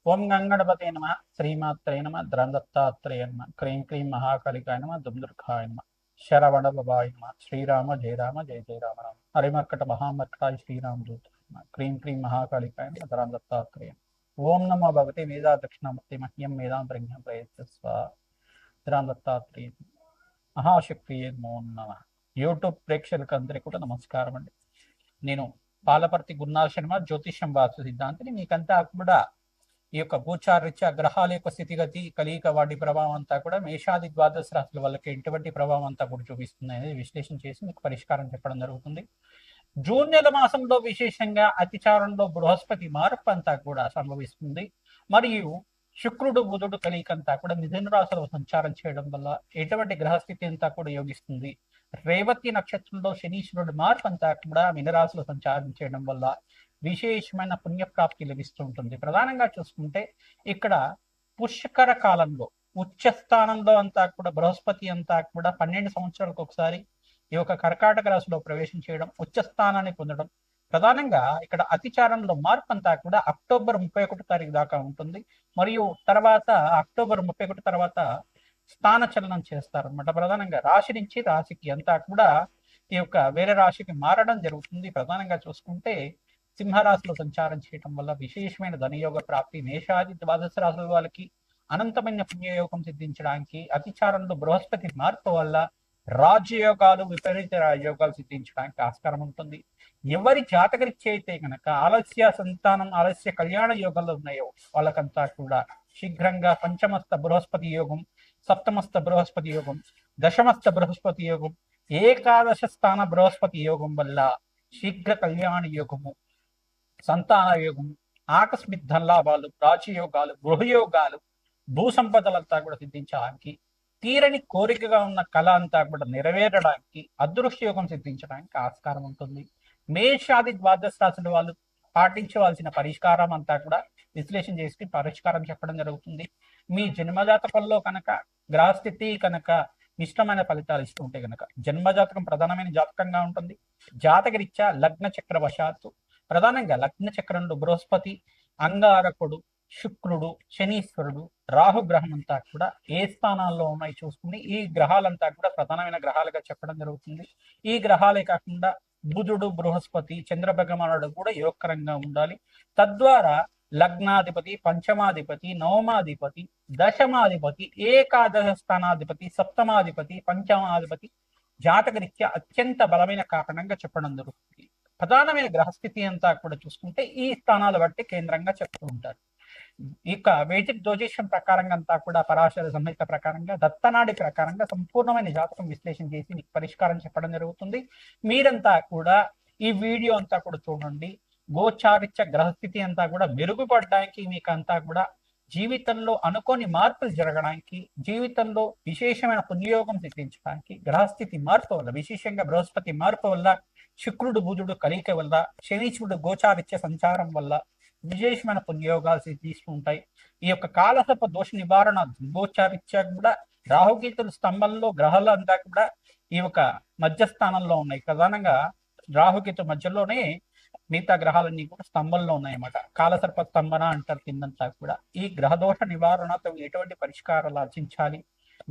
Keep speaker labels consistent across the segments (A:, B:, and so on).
A: ఓం గంగణపతే నమ, శ్రీమాత్రే నమ, ద్రందత్తాత్రేయ నమ, క్రీం క్రీం మహాకాళికాయ నమ, దుందుర్గాయ నమ, శరవణ బాబాయ నమ, శ్రీరామ జయ రామ జయ జయ రామ రామ, హరిమర్కట మహామర్కటాయ శ్రీరామదూత నమ, క్రీం క్రీం మహాకాళికాయ నమ, ద్రందత్తాత్రేయ. ఓం నమో భగవతే వేదా దక్షిణామూర్తి మహ్యం వేదాం ప్రజ్ఞం ప్రయత్స్వ ద్రందత్తాత్రేయ మహాశక్తి నమో నమ. యూట్యూబ్ ప్రేక్షకులకు అందరికీ కూడా నమస్కారం అండి. నేను పాలపర్తి గురునాథ శర్మ, జ్యోతిష్యం వాస్తు సిద్ధాంతిని. మీకంతా కూడా ఈ యొక్క గోచారరీత్యా గ్రహాల యొక్క స్థితిగతి, కలియిక, వాటి ప్రభావం అంతా కూడా మేషాది ద్వాదశ రాశుల వాళ్ళకి ఎటువంటి ప్రభావం అంతా కూడా చూపిస్తుంది అనేది విశ్లేషణ చేసి మీకు పరిష్కారం చెప్పడం జరుగుతుంది. జూన్ నెల మాసంలో విశేషంగా అతిచారంలో బృహస్పతి మార్పు అంతా కూడా సంభవిస్తుంది. మరియు శుక్రుడు బుధుడు కలియికంతా కూడా మిథున రాశిలో సంచారం చేయడం వల్ల ఎటువంటి గ్రహస్థితి అంతా కూడా యోగిస్తుంది. రేవతి నక్షత్రంలో శనీశ్వరుడు మార్పు అంతా కూడా మీనరాశిలో సంచారం చేయడం వల్ల విశేషమైన పుణ్యప్రాప్తి లభిస్తూ ఉంటుంది. ప్రధానంగా చూసుకుంటే ఇక్కడ పుష్కర కాలంలో ఉచ్చ స్థానంలో అంతా కూడా బృహస్పతి అంతా కూడా 12 సంవత్సరాలకు ఒకసారి ఈ యొక్క కర్కాటక రాశిలో ప్రవేశం చేయడం, ఉచ్చ స్థానాన్ని పొందడం. ప్రధానంగా ఇక్కడ అతిచారంలో మార్పు అంతా కూడా అక్టోబర్ 31 తారీఖు దాకా ఉంటుంది. మరియు తర్వాత అక్టోబర్ 31 తర్వాత స్థాన చలనం చేస్తారనమాట. ప్రధానంగా రాశి నుంచి రాశికి అంతా కూడా ఈ యొక్క వేరే రాశికి మారడం జరుగుతుంది. ప్రధానంగా చూసుకుంటే సింహరాశిలో సంచారం చేయడం వల్ల విశేషమైన ధనయోగ ప్రాప్తి, మేషాది ద్వాదశ రాశుల వాళ్ళకి అనంతమైన పుణ్యయోగం సిద్ధించడానికి, అతిచారంలో బృహస్పతి మార్పు వల్ల రాజయోగాలు, విపరీత రాజయోగాలు సిద్ధించడానికి ఆస్కారం ఉంటుంది. ఎవరి జాతకరీత్యా అయితే కనుక ఆలస్య సంతానం, ఆలస్య కళ్యాణ యోగాలు ఉన్నాయో వాళ్ళకంతా కూడా శీఘ్రంగా పంచమస్త బృహస్పతి యోగం, సప్తమస్త బృహస్పతి యోగం, దశమస్త బృహస్పతి యోగం, ఏకాదశ స్థాన బృహస్పతి యోగం వల్ల శీఘ్ర కళ్యాణ యోగము, సంతాన యోగము, ఆకస్మిక ధనలాభాలు, రాజయోగాలు, గృహయోగాలు, భూ సంపదలంతా కూడా సిద్ధించడానికి, తీరని కోరికగా ఉన్న కళ అంతా కూడా నెరవేరడానికి, అదృష్ట యోగం సిద్ధించడానికి ఆస్కారం ఉంటుంది. మేషాది ద్వాదశ రాశుల వాళ్ళు పాటించవలసిన పరిష్కారం అంతా కూడా విశ్లేషణ చేసి పరిష్కారం చెప్పడం జరుగుతుంది. మీ జన్మజాతకంలో కనుక గ్రహస్థితి కనుక ఇష్టమైన ఫలితాలు ఇస్తూ ఉంటే కనుక జన్మజాతకం ప్రధానమైన జాతకంగా ఉంటుంది. జాతకరీత్యా లగ్న చక్ర వశాత్తు ప్రధానంగా లగ్న చక్రంలో బృహస్పతి, అంగారకుడు, శుక్రుడు, శనీశ్వరుడు, రాహుగ్రహం అంతా కూడా ఏ స్థానాల్లో ఉన్నాయి చూసుకుని ఈ గ్రహాలంతా కూడా ప్రధానమైన గ్రహాలుగా చెప్పడం జరుగుతుంది. ఈ గ్రహాలే కాకుండా బుధుడు, బృహస్పతి, చంద్ర భగవానుడు కూడా యోగకరంగా ఉండాలి. తద్వారా లగ్నాధిపతి, పంచమాధిపతి, నవమాధిపతి, దశమాధిపతి, ఏకాదశ స్థానాధిపతి, సప్తమాధిపతి, పంచమాధిపతి జాతకరీత్యా అత్యంత బలమైన కారణంగా చెప్పడం జరుగుతుంది. ప్రధానమైన గ్రహస్థితి అంతా కూడా చూసుకుంటే ఈ స్థానాలు బట్టి కేంద్రంగా చెప్తూ ఉంటారు. ఇక వేదిక్ జ్యోతిష్యం ప్రకారంగా అంతా కూడా పరాశర సంహిత ప్రకారంగా, దత్తనాడి ప్రకారంగా సంపూర్ణమైన జాతకం విశ్లేషణ చేసి మీకు పరిష్కారం చెప్పడం జరుగుతుంది. మీరంతా కూడా ఈ వీడియో అంతా కూడా చూడండి. గోచారిత్య గ్రహస్థితి అంతా కూడా మెరుగుపడడానికి, మీకు అంతా కూడా జీవితంలో అనుకోని మార్పులు జరగడానికి, జీవితంలో విశేషమైన పుణ్యయోగం సిద్ధించడానికి, గ్రహస్థితి మార్పు వల్ల విశేషంగా బృహస్పతి మార్పు వల్ల, శుక్రుడు బుధుడు కలియిక వల్ల, శనీశ్వరుడు గోచారిత్య సంచారం వల్ల విశేషమైన పుణ్యయోగాలు సిద్ధిస్తూ ఉంటాయి. ఈ యొక్క కాలసర్ప దోష నివారణ గోచారిత్య కూడా రాహుకేతుల స్తంభంలో గ్రహాలు అంతా కూడా ఈ యొక్క మధ్యస్థానంలో ఉన్నాయి. ప్రధానంగా రాహుకేతు మధ్యలోనే మిగతా గ్రహాలన్నీ కూడా స్తంభంలో ఉన్నాయన్నమాట. కాలసర్ప స్తంభన అంటారు కిందంతా కూడా. ఈ గ్రహదోష నివారణతో ఎటువంటి పరిష్కారాలు ఆర్జించాలి,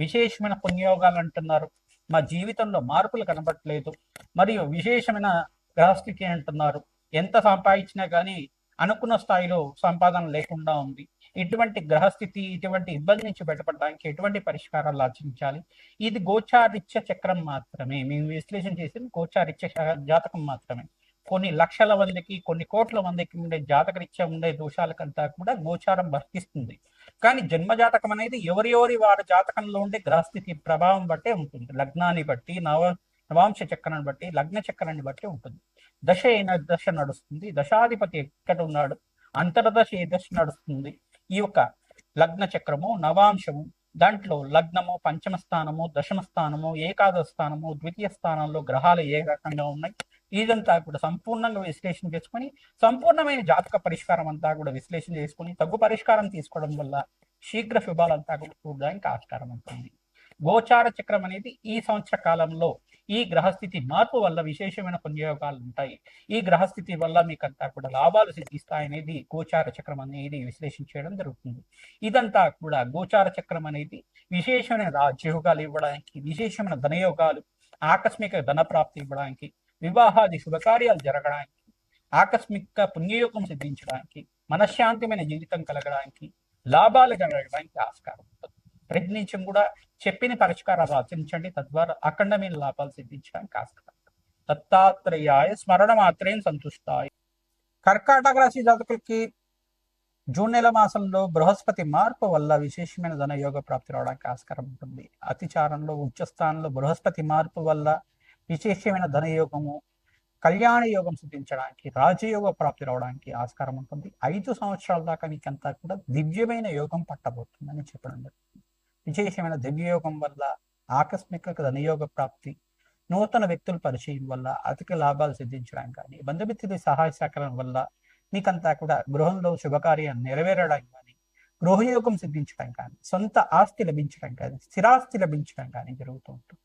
A: విశేషమైన పుణ్యయోగాలు అంటున్నారు, మా జీవితంలో మార్పులు కనబడట్లేదు, మరియు విశేషమైన గ్రహస్థితి అంటున్నారు, ఎంత సంపాదించినా కానీ అనుకున్న స్థాయిలో సంపాదన లేకుండా ఉంది, ఇటువంటి గ్రహస్థితి, ఇటువంటి ఇబ్బంది నుంచి బయటపడడానికి ఎటువంటి పరిష్కారాలు ఆచరించాలి. ఇది గోచారిత్య చక్రం మాత్రమే, మేము విశ్లేషణ చేసిన గోచారిత్య జాతకం మాత్రమే. కొన్ని లక్షల మందికి, కొన్ని కోట్ల మందికి ఉండే జాతకరీత్యా ఉండే దోషాలకంతా కూడా గోచారం వర్తిస్తుంది. కానీ జన్మజాతకం అనేది ఎవరి వారి జాతకంలో ఉండే గ్రహస్థితి ప్రభావం బట్టే ఉంటుంది. లగ్నాన్ని బట్టి, నవాంశ చక్రాన్ని బట్టి, లగ్న చక్రాన్ని బట్టి ఉంటుంది. దశ ఏ దశ నడుస్తుంది, దశాధిపతి ఎక్కడ ఉన్నాడు, అంతర్దశ ఏ దశ నడుస్తుంది, ఈ యొక్క లగ్న చక్రము, నవాంశము, దాంట్లో లగ్నము, పంచమ స్థానము, దశమ స్థానము, ఏకాదశ స్థానము, ద్వితీయ స్థానంలో గ్రహాలు ఏ రకంగా ఉన్నాయి, ఇదంతా కూడా సంపూర్ణంగా విశ్లేషణ చేసుకొని సంపూర్ణమైన జాతక పరిష్కారం అంతా కూడా విశ్లేషణ చేసుకుని తగ్గు పరిష్కారం తీసుకోవడం వల్ల శీఘ్ర శుభాలంతా కూడా చూడడానికి ఆస్కారం ఉంటుంది. గోచార చక్రం అనేది ఈ సంవత్సర కాలంలో ఈ గ్రహస్థితి మార్పు వల్ల విశేషమైన పుణ్యయోగాలు ఉంటాయి. ఈ గ్రహస్థితి వల్ల మీకంతా కూడా లాభాలు సిద్ధిస్తాయనేది గోచార చక్రం అనేది విశ్లేషించడం జరుగుతుంది. ఇదంతా కూడా గోచార చక్రం అనేది విశేషమైన రాజ్యయోగాలు ఇవ్వడానికి, విశేషమైన ధనయోగాలు, ఆకస్మిక ధన ప్రాప్తి ఇవ్వడానికి, వివాహాది శుభకార్యాలు జరగడానికి, ఆకస్మిక పుణ్యయోగం సిద్ధించడానికి, మనశ్శాంతిమైన జీవితం కలగడానికి, లాభాలు కలగడానికి ఆస్కారం ఉంటుంది. ప్రయత్నించం కూడా చెప్పిన పరిష్కారాలు ఆచరించండి, తద్వారా అఖండమైన లాభాలు సిద్ధించడానికి ఆస్కారం. దత్తాత్రేయాయ స్మరణ మాత్రేం సంతుష్టాయి. కర్కాటక రాశి జాతకులకి జూన్ నెల మాసంలో బృహస్పతి మార్పు వల్ల విశేషమైన ధన యోగ ప్రాప్తి రావడానికి ఆస్కారం ఉంటుంది. అతిచారంలో ఉచ్చస్థానంలో బృహస్పతి మార్పు వల్ల విశేషమైన ధనయోగము, కళ్యాణ యోగం సిద్ధించడానికి, రాజయోగ ప్రాప్తి రావడానికి ఆస్కారం ఉంటుంది. 5 సంవత్సరాల దాకా మీకంతా కూడా దివ్యమైన యోగం పట్టబోతుందని చెప్పడం జరుగుతుంది. విశేషమైన దివ్యయోగం వల్ల ఆకస్మిక ధనయోగ ప్రాప్తి, నూతన వ్యక్తుల పరిచయం వల్ల అధిక లాభాలు సిద్ధించడానికి కానీ, బంధుమిత్రుల సహాయ సహకారం వల్ల మీకంతా కూడా గృహంలో శుభకార్యం నెరవేరడానికి కానీ, గృహయోగం సిద్ధించడం కానీ, సొంత ఆస్తి లభించడం కానీ, స్థిరాస్తి లభించడం కానీ జరుగుతూ ఉంటుంది.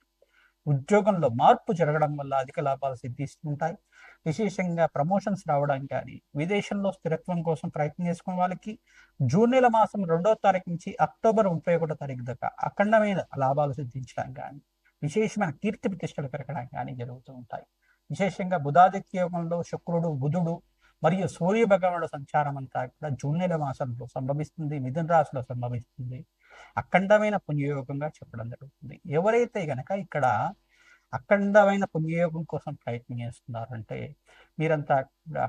A: ఉద్యోగంలో మార్పు జరగడం వల్ల అధిక లాభాలు సిద్ధిస్తుంటాయి. విశేషంగా ప్రమోషన్స్ రావడం కానీ, విదేశంలో స్థిరత్వం కోసం ప్రయత్నం చేసుకునే వాళ్ళకి జూన్ నెల మాసం 2వ తారీఖు నుంచి అక్టోబర్ 31వ తారీఖు దాకా అఖండమైన లాభాలు సిద్ధించడం కానీ, విశేషమైన కీర్తి ప్రతిష్టలు పెరగడం కానీ జరుగుతూ ఉంటాయి. విశేషంగా బుధాదిత్య యోగంలో శుక్రుడు, బుధుడు మరియు సూర్య భగవానుడు సంచారం అంతా కూడా జూన్ నెల మాసంలో సంభవిస్తుంది. మిథున రాశిలో సంభవిస్తుంది. అఖండమైన పుణ్యయోగంగా చెప్పడం జరుగుతుంది. ఎవరైతే గనక ఇక్కడ అఖండమైన పుణ్యయోగం కోసం ప్రయత్నం చేస్తున్నారంటే మీరంతా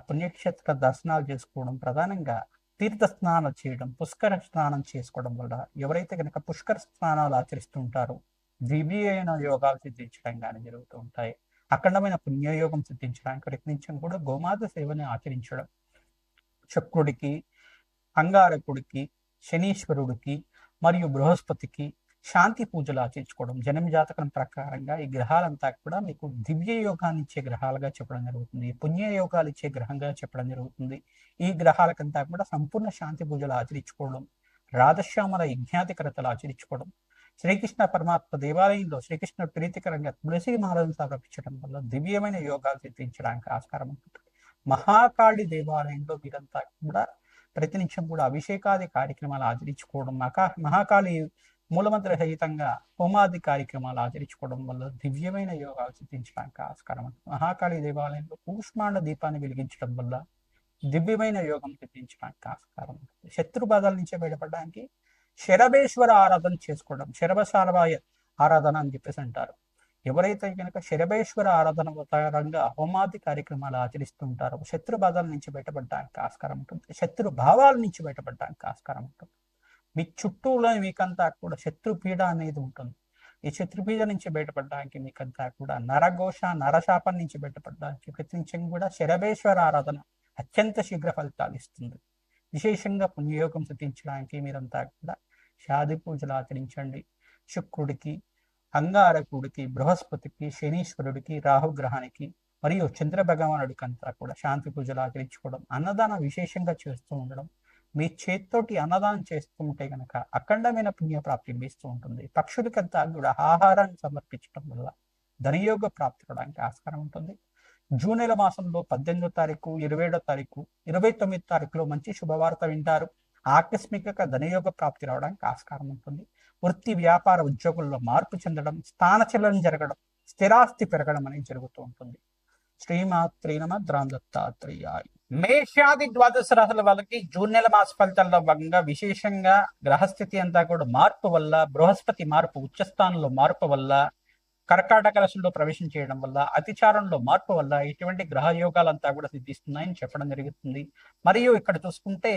A: పుణ్యక్షేత్ర దర్శనాలు చేసుకోవడం, ప్రధానంగా తీర్థ స్నానం చేయడం, పుష్కర స్నానం చేసుకోవడం వల్ల ఎవరైతే కనుక పుష్కర స్నానాలు ఆచరిస్తుంటారో దివ్యమైన యోగాలు సిద్ధించడం కానీ జరుగుతూ ఉంటాయి. అఖండమైన పుణ్యయోగం సిద్ధించడానికి ప్రయత్నించడం కూడా గోమాత సేవని ఆచరించడం, శుక్రుడికి, అంగారకుడికి, శనీశ్వరుడికి మరియు బృహస్పతికి శాంతి పూజలు ఆచరించుకోవడం, జన్మ జాతకం ప్రకారంగా ఈ గ్రహాలంతా కూడా మీకు దివ్య యోగాన్ని ఇచ్చే గ్రహాలుగా చెప్పడం జరుగుతుంది, పుణ్య యోగాలు ఇచ్చే గ్రహంగా చెప్పడం జరుగుతుంది. ఈ గ్రహాలకంతా కూడా సంపూర్ణ శాంతి పూజలు ఆచరించుకోవడం, రాధశ్యామల యజ్ఞాధికరతలు ఆచరించుకోవడం, శ్రీకృష్ణ పరమాత్మ దేవాలయంలో శ్రీకృష్ణ ప్రీతికరంగా తులసి మాలను సమర్పించడం వల్ల దివ్యమైన యోగాలు సిద్ధించడానికి ఆస్కారం ఉంటుంది. మహాకాళి దేవాలయంలో మీరంతా కూడా ప్రతినిత్యం కూడా అభిషేకాది కార్యక్రమాలు ఆచరించుకోవడం, మహాకాళి మూలమంత్ర సహితంగా హోమాది కార్యక్రమాలు ఆచరించుకోవడం వల్ల దివ్యమైన యోగాలు సిద్ధించడానికి ఆస్కారం ఉంటుంది. మహాకాళి దేవాలయంలో కూష్మాండ దీపాన్ని వెలిగించడం వల్ల దివ్యమైన యోగం సిద్ధించడానికి ఆస్కారం ఉంటుంది. శత్రు బాధల నుంచి బయటపడడానికి శరభేశ్వర ఆరాధన చేసుకోవడం, శరభశాలవాయ ఆరాధన అని చెప్పేసి అంటారు. ఎవరైతే కనుక శరభేశ్వర ఆరాధన ప్రకారంగా హోమాది కార్యక్రమాలు ఆచరిస్తుంటారో శత్రు బాధల నుంచి బయటపడడానికి ఆస్కారం ఉంటుంది. శత్రు భావాల నుంచి బయటపడడానికి ఆస్కారం ఉంటుంది. మీ చుట్టూలో మీకంతా కూడా శత్రుపీడ అనేది ఉంటుంది. ఈ శత్రుపీడ నుంచి బయటపడడానికి మీకంతా కూడా నరఘోష, నరశాపం నుంచి బయటపడడానికి ప్రతినిత్యం కూడా శరభేశ్వర ఆరాధన అత్యంత శీఘ్ర ఫలితాలు ఇస్తుంది. విశేషంగా పుణ్యయోగం సిద్ధించడానికి మీరంతా కూడా షాది పూజలు ఆచరించండి. శుక్రుడికి, అంగారకుడికి, బృహస్పతికి, శనీశ్వరుడికి, రాహుగ్రహానికి మరియు చంద్ర భగవానుడికి అంతా కూడా శాంతి పూజలు ఆచరించుకోవడం, అన్నదానం విశేషంగా చేస్తూ ఉండడం, మీ చేత్తోటి అన్నదానం చేస్తూ ఉంటే కనుక అఖండమైన పుణ్యప్రాప్తి లభిస్తూ ఉంటుంది. పక్షులకంతా కూడా ఆహారాన్ని సమర్పించడం వల్ల ధనయోగ ప్రాప్తి అవడానికి ఆస్కారం ఉంటుంది. జూన్ నెల మాసంలో 18వ తారీఖు, 27వ తారీఖు, 29వ తారీఖులో మంచి శుభవార్త వింటారు. ఆకస్మిక ధనయోగ ప్రాప్తి రావడానికి ఆస్కారం ఉంటుంది. వృత్తి, వ్యాపార, ఉద్యోగుల్లో మార్పు చెందడం, స్థానచలనం జరగడం, స్థిరాస్తి పెరగడం అనేది జరుగుతూ ఉంటుంది. శ్రీమాత్రే నమః. దత్తాత్రేయాయ. మేషాది ద్వాదశ రాశుల వాళ్ళకి జూన్ నెల మాస ఫలితాల్లో భాగంగా విశేషంగా గ్రహస్థితి అంతా కూడా మార్పు వల్ల, బృహస్పతి మార్పు, ఉచ్చస్థానంలో మార్పు వల్ల, కర్కాటక రాశిలో ప్రవేశం చేయడం వల్ల, అతిచారంలో మార్పు వల్ల ఇటువంటి గ్రహ యోగాలంతా కూడా సిద్ధిస్తున్నాయని చెప్పడం జరుగుతుంది. మరియు ఇక్కడ చూసుకుంటే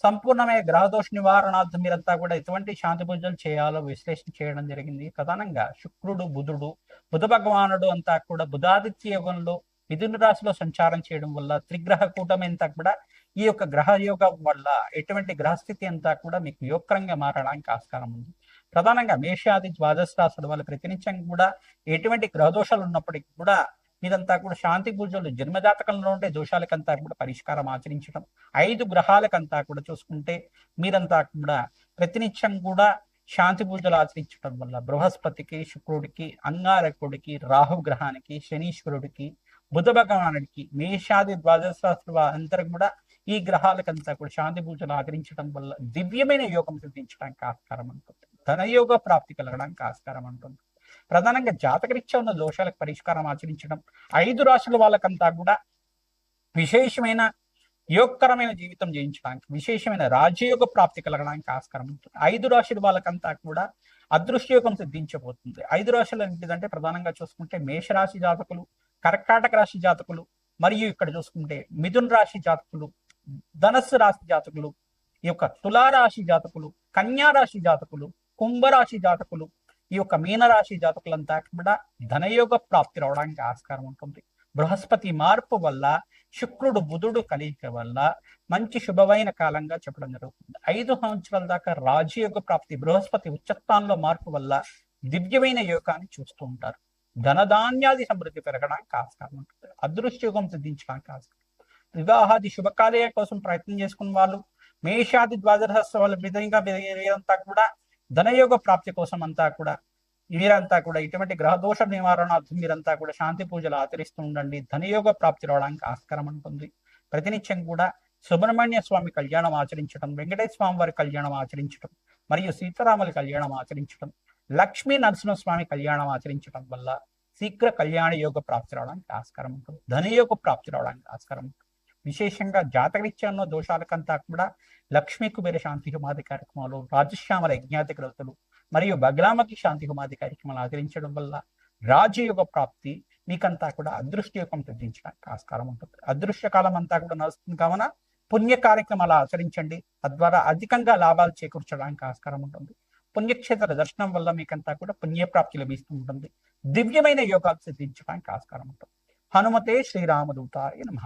A: సంపూర్ణమైన గ్రహదోష నివారణార్థం మీరంతా కూడా ఎటువంటి శాంతి పూజలు చేయాలో విశ్లేషణ చేయడం జరిగింది. ప్రధానంగా శుక్రుడు, బుధుడు, బుధ భగవానుడు అంతా కూడా బుధాదిత్య యోగంలో మిథున రాశిలో సంచారం చేయడం వల్ల త్రిగ్రహ కూటమి అంతా కూడా ఈ యొక్క గ్రహ యోగం వల్ల ఎటువంటి గ్రహస్థితి అంతా కూడా మీకు యోగకరంగా మారడానికి ఆస్కారం ఉంది. ప్రధానంగా మేషాది ద్వాదశ రాశుల వల్ల ప్రతినిత్యం కూడా ఎటువంటి గ్రహదోషాలు ఉన్నప్పటికీ కూడా మీరంతా కూడా శాంతి పూజలు జన్మజాతకంలో ఉండే దోషాలకంతా కూడా పరిష్కారం ఆచరించడం, 5 గ్రహాలకంతా కూడా చూసుకుంటే మీరంతా కూడా ప్రతినిత్యం కూడా శాంతి పూజలు ఆచరించడం వల్ల బృహస్పతికి, శుక్రుడికి, అంగారకుడికి, రాహుగ్రహానికి, శనీశ్వరుడికి, బుధ భగవానుడికి, మేషాది ద్వాదశ రాశుల వారందరికి కూడా ఈ గ్రహాలకంతా కూడా శాంతి పూజలు ఆచరించడం వల్ల దివ్యమైన యోగం సిద్ధించడానికి ఆస్కారం ఉంటుంది. ధనయోగ ప్రాప్తి కలగడానికి ఆస్కారం ఉంటుంది. ప్రధానంగా జాతకరీత్యా ఉన్న దోషాలకు పరిష్కారం ఆచరించడం, 5 రాశుల వాళ్ళకంతా కూడా విశేషమైన యోగకరమైన జీవితం జయించడానికి, విశేషమైన రాజయోగ ప్రాప్తి కలగడానికి ఆస్కారం ఉంటుంది. 5 రాశుల వాళ్ళకంతా కూడా అదృష్టయోగం సిద్ధించబోతుంది. 5 రాశులు ఏంటిదంటే ప్రధానంగా చూసుకుంటే మేషరాశి జాతకులు, కర్కాటక రాశి జాతకులు, మరియు ఇక్కడ చూసుకుంటే మిథున్ రాశి జాతకులు, ధనస్సు రాశి జాతకులు, ఈ యొక్క తులారాశి జాతకులు, కన్యా రాశి జాతకులు, కుంభరాశి జాతకులు, ఈ యొక్క మీనరాశి జాతకులంతా కూడా ధనయోగ ప్రాప్తి రావడానికి ఆస్కారం ఉంటుంది. బృహస్పతి మార్పు వల్ల, శుక్రుడు బుధుడు కలియిక వల్ల మంచి శుభమైన కాలంగా చెప్పడం జరుగుతుంది. 5 సంవత్సరాల దాకా రాజయోగ ప్రాప్తి, బృహస్పతి ఉచ్చస్థానంలో మార్పు వల్ల దివ్యమైన యోగాన్ని చూస్తూ ఉంటారు. ధనధాన్యాది సమృద్ధి పెరగడానికి ఆస్కారం ఉంటుంది. అదృష్టయోగం సిద్ధించడానికి ఆస్కారం. వివాహాది శుభకార్యాల కోసం ప్రయత్నం చేసుకున్న వాళ్ళు, మేషాది ద్వాదశ వాళ్ళ విధంగా వీరంతా కూడా ధనయోగ ప్రాప్తి కోసం అంతా కూడా వీరంతా కూడా ఇటువంటి గ్రహదోష నివారణార్థం మీరంతా కూడా శాంతి పూజలు ఆచరిస్తూ ఉండండి. ధనయోగ ప్రాప్తి రావడానికి ఆస్కారం ఉంటుంది. ప్రతినిత్యం కూడా సుబ్రహ్మణ్య స్వామి కళ్యాణం ఆచరించడం, వెంకటేశ్వర స్వామి వారి కళ్యాణం ఆచరించడం, మరియు సీతారాముల కళ్యాణం ఆచరించడం, లక్ష్మీ నరసింహస్వామి కళ్యాణం ఆచరించడం వల్ల శీఘ్ర కళ్యాణ యోగ ప్రాప్తి రావడానికి ఆస్కారం ఉంటుంది. ధనయోగ ప్రాప్తి రావడానికి ఆస్కారం ఉంటుంది. విశేషంగా జాతకరీత్యా ఉన్న దోషాలకంతా కూడా లక్ష్మీ కుబేర శాంతి హోమాది కార్యక్రమాలు, రాజశ్యామల యజ్ఞాతి గ్రతులు మరియు బగ్లామకి శాంతి హోమాది కార్యక్రమాలు ఆచరించడం వల్ల రాజయోగ ప్రాప్తి మీకంతా కూడా అదృష్టయోగం సిద్ధించడానికి ఆస్కారం ఉంటుంది. అదృశ్య కాలం అంతా కూడా నడుస్తుంది కావున పుణ్య కార్యక్రమాలు ఆచరించండి. తద్వారా అధికంగా లాభాలు చేకూర్చడానికి ఆస్కారం ఉంటుంది. పుణ్యక్షేత్ర దర్శనం వల్ల మీకంతా కూడా పుణ్యప్రాప్తి లభిస్తూ ఉంటుంది. దివ్యమైన యోగాలు సిద్ధించడానికి ఆస్కారం ఉంటుంది. హనుమతే శ్రీరామదూతాయ నమః.